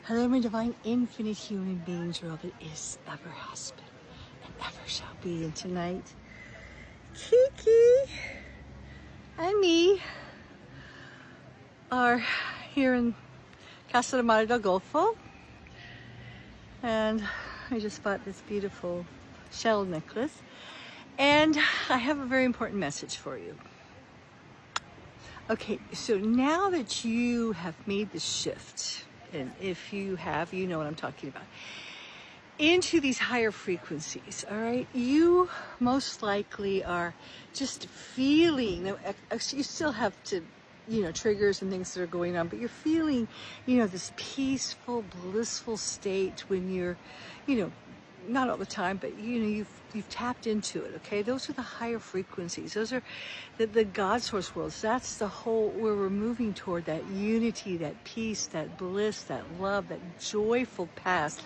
Hello, my divine infinite human beings, world that is, ever has been, and ever shall be. And tonight, Kiki and me are here in Casa de Mar del Golfo, and I just bought this beautiful shell necklace, and I have a very important message for you. Okay, so now that you have made the shift, and if you have, you know what I'm talking about, into these higher frequencies, all right, you most likely are just feeling, you still have to, triggers and things that are going on, but you're feeling, this peaceful, blissful state when you're, not all the time, but you've tapped into it. Okay, those are the higher frequencies. Those are the God source worlds. That's the whole where we're moving toward, that unity, that peace, that bliss, that love, that joyful path,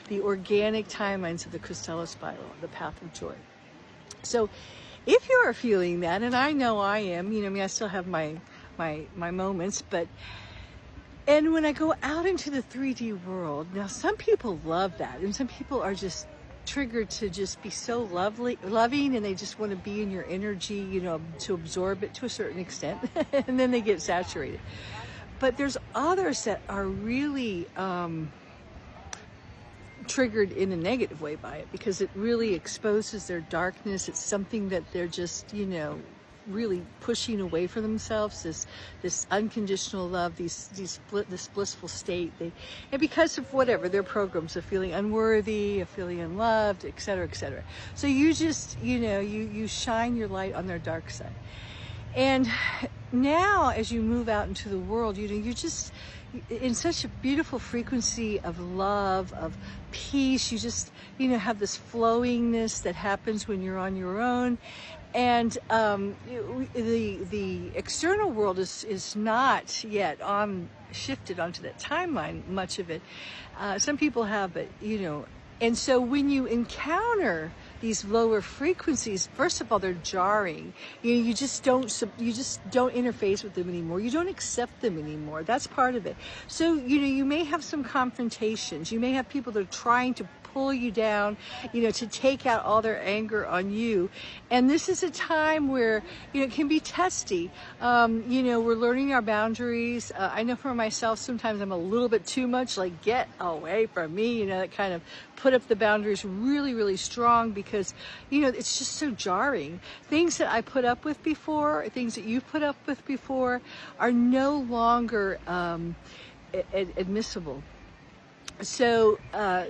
the organic timelines of the Cristela spiral, the path of joy. So if you are feeling that, and I know I am, I still have my moments, but and when I go out into the 3D world, now some people love that, and some people are just triggered to just be so loving, and they just want to be in your energy, to absorb it to a certain extent, and then they get saturated. But there's others that are really triggered in a negative way by it, because it really exposes their darkness. It's something that they're just, really pushing away from themselves, this unconditional love, this blissful state, and because of whatever their programs of feeling unworthy, of feeling unloved, etc., etc. So you just, you shine your light on their dark side. And now as you move out into the world, you're just in such a beautiful frequency of love, of peace. You just, have this flowingness that happens when you're on your own. And the external world is not yet shifted onto that timeline, much of it. Some people have, but and so when you encounter these lower frequencies, first of all, they're jarring. You just don't interface with them anymore. You don't accept them anymore. That's part of it. So you may have some confrontations. You may have people that are trying to pull you down, to take out all their anger on you. And this is a time where, it can be testy. We're learning our boundaries. I know for myself, sometimes I'm a little bit too much, like, get away from me, that kind of put up the boundaries really, really strong, because, it's just so jarring. Things that I put up with before, things that you've put up with before, are no longer admissible. So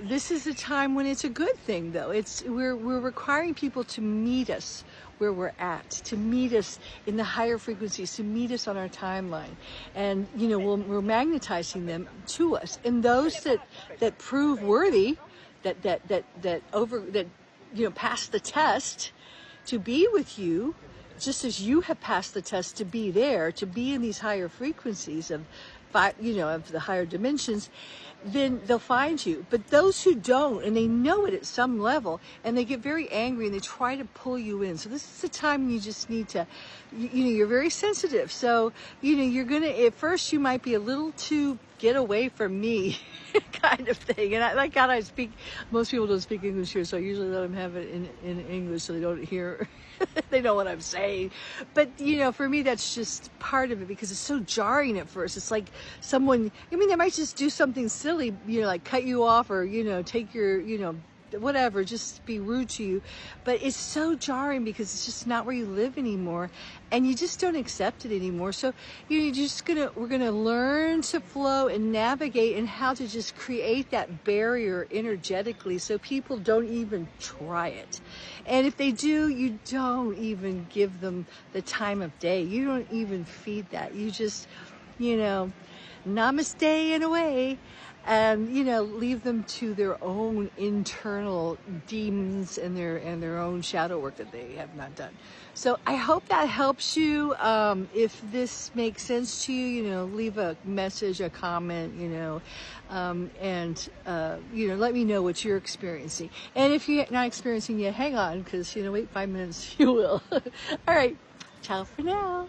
this is a time when it's a good thing, though. We're requiring people to meet us where we're at, to meet us in the higher frequencies, to meet us on our timeline, and we're magnetizing them to us. And those that prove worthy, that pass the test to be with you, just as you have passed the test to be there, to be in these higher frequencies of the higher dimensions, then they'll find you. But those who don't, and they know it at some level, and they get very angry and they try to pull you in. So this is the time you just need to, you're very sensitive. So, you're going to, at first you might be a little too get away from me kind of thing. And I speak, most people don't speak English here, so I usually let them have it in English so they don't hear, they know what I'm saying. But, for me, that's just part of it, because it's so jarring at first. It's like someone, they might just do something silly, like cut you off, or, take your, whatever, just be rude to you. But it's so jarring because it's just not where you live anymore, and you just don't accept it anymore. So we're gonna learn to flow and navigate, and how to just create that barrier energetically so people don't even try it. And if they do, you don't even give them the time of day. You don't even feed that. You just, namaste in a way, and leave them to their own internal demons and their own shadow work that they have not done. So I hope that helps you. If this makes sense to you, leave a message, a comment, and let me know what you're experiencing. And if you're not experiencing yet, hang on, because wait 5 minutes, you will. All right, ciao for now.